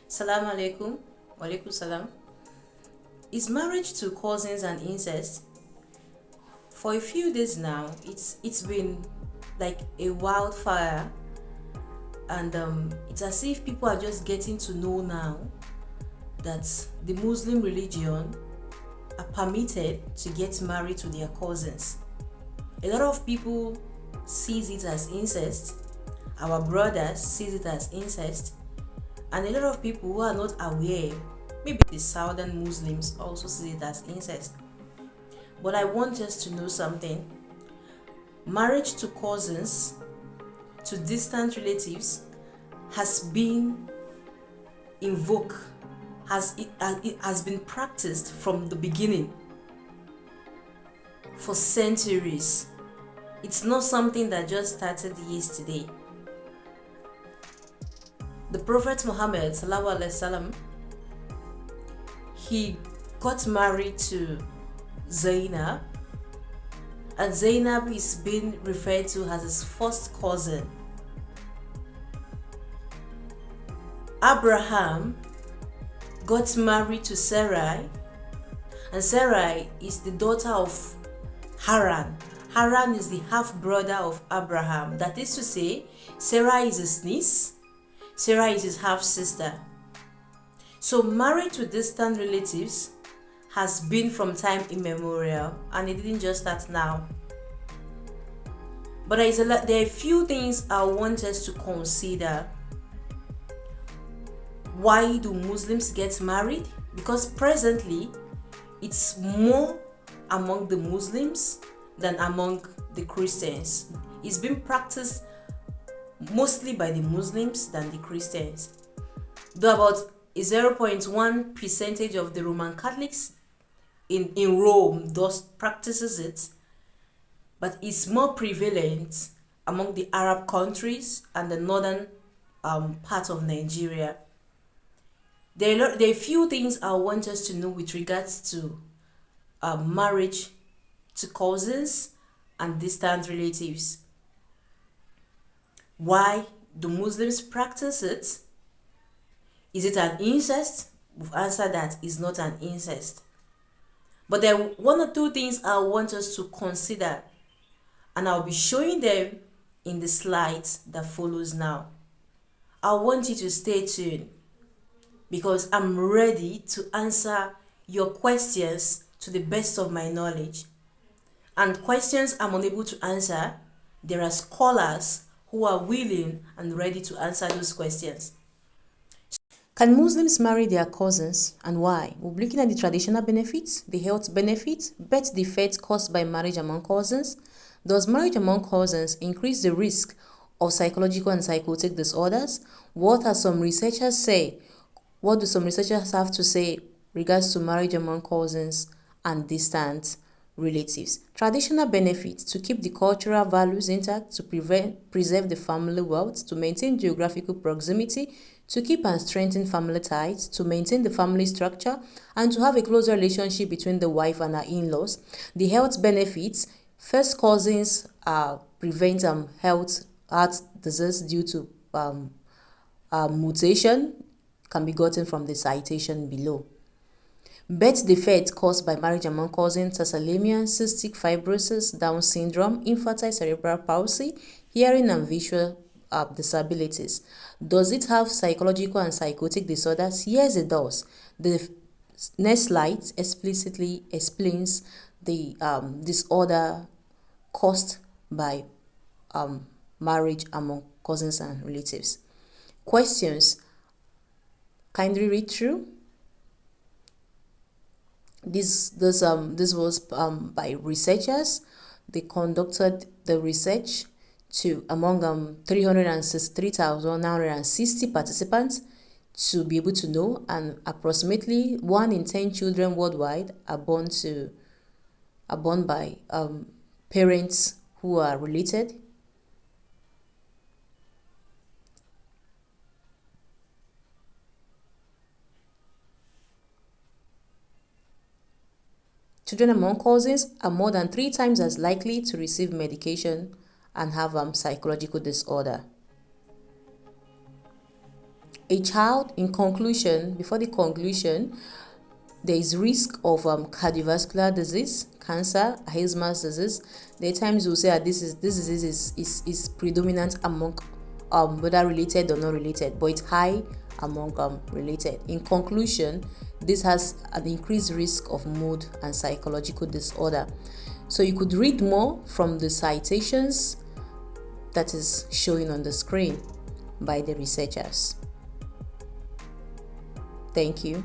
Salam alaikum. Walaikum salam. Is marriage to cousins and incest? For a few days now, it's been like a wildfire, and it's as if people are just getting to know now that the Muslim religion are permitted to get married to their cousins. A lot of people sees it as incest. Our brothers sees it as incest, and a lot of people who are not aware, maybe the southern Muslims also see it as incest. But I want us to know something. Marriage to cousins, to distant relatives, has been invoked, it has been practiced from the beginning for centuries. It's not something that just started yesterday. The Prophet Muhammad sallallahu alaihi wasallam, he got married to Zainab, and Zainab is being referred to as his first cousin. Abraham got married to Sarai, and Sarai is the daughter of Haran. Haran is the half brother of Abraham. That is to say, Sarah is his niece, Sarah is his half sister. So marriage to distant relatives has been from time immemorial, and it didn't just start now. But there are a few things I want us to consider. Why do Muslims get married? Because presently it's more among the Muslims than among the Christians. It's been practiced mostly by the Muslims than the Christians. Though about a 0.1 percentage of the Roman Catholics in Rome thus practices it, but it's more prevalent among the Arab countries and the northern part of Nigeria. There are a few things I want us to know with regards to marriage to cousins and distant relatives. Why do Muslims practice it? Is it an incest? We've answered that it's not an incest. But there are one or two things I want us to consider, and I'll be showing them in the slides that follows now. I want you to stay tuned because I'm ready to answer your questions to the best of my knowledge. And questions I'm unable to answer, there are scholars who are willing and ready to answer those questions. Can Muslims marry their cousins, and why? We'll be looking at the traditional benefits, the health benefits, birth defects caused by marriage among cousins. Does marriage among cousins increase the risk of psychological and psychotic disorders? What do some researchers have to say regards to marriage among cousins and distant relatives? Traditional benefits: to keep the cultural values intact, to preserve the family wealth, to maintain geographical proximity, to keep and strengthen family ties, to maintain the family structure, and to have a closer relationship between the wife and her in-laws. The health benefits: first cousins prevent heart disease due to mutation, can be gotten from the citation below. Birth defects caused by marriage among cousins: thalassemia, cystic fibrosis, Down syndrome, infantile cerebral palsy, hearing and visual disabilities. Does it have psychological and psychotic disorders? Yes, it does. The next slide explicitly explains the disorder caused by marriage among cousins and relatives. Questions. Kindly read through. This was by researchers. They conducted the research to among 363,960 participants to be able to know, and approximately 1 in 10 children worldwide are born by parents who are related. Children among cousins are more than 3 times as likely to receive medication and have psychological disorder. A child, in conclusion, before the conclusion, there is risk of cardiovascular disease, cancer, Alzheimer's disease. There are times we'll say that this disease is predominant among whether related or not related, but it's high among related. In conclusion, this has an increased risk of mood and psychological disorder. So you could read more from the citations that is showing on the screen by the researchers. Thank you.